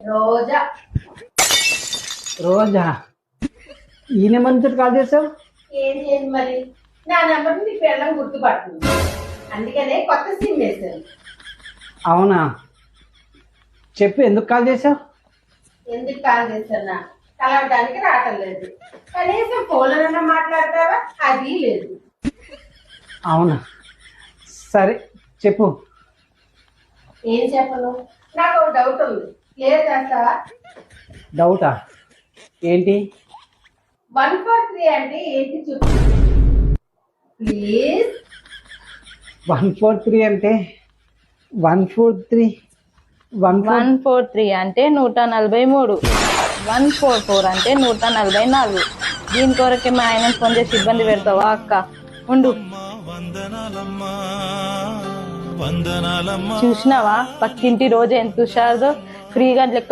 రోజా. రోజా ఈ నెంబర్ నుంచి కాల్ చేసావు? ఏం చేయండి మరి, నా నెంబర్ నీ పిల్లం గుర్తుపడుతుంది, అందుకనే కొత్త సిమ్ వేసాను. అవునా, చెప్పు ఎందుకు కాల్ చేసావు? ఎందుకు కాల్ చేస్తున్నా, కలవడానికి రావటం లేదు, కనీసం ఫోన్లోనన్నా మాట్లాడతావా, అది లేదు. అవునా, సరే చెప్పు. ఏం చెప్పను, నాకు ఒక డౌట్ ఉంది, క్లియర్ చేస్తావా? డౌటా? ఏంటి? 143 అంటే ఏంటి చెప్పు ప్లీజ్. 143 అంటే 143 143 అంటే 143, 144 అంటే 144. దీని కొరకే మా ఆయన ఫోన్ చేసి ఇబ్బంది పెడతావా అక్క? ఉండు. చూసినావా పక్కింటి రోజు ఎంత హుషారుదో, ఫ్రీగా లెక్క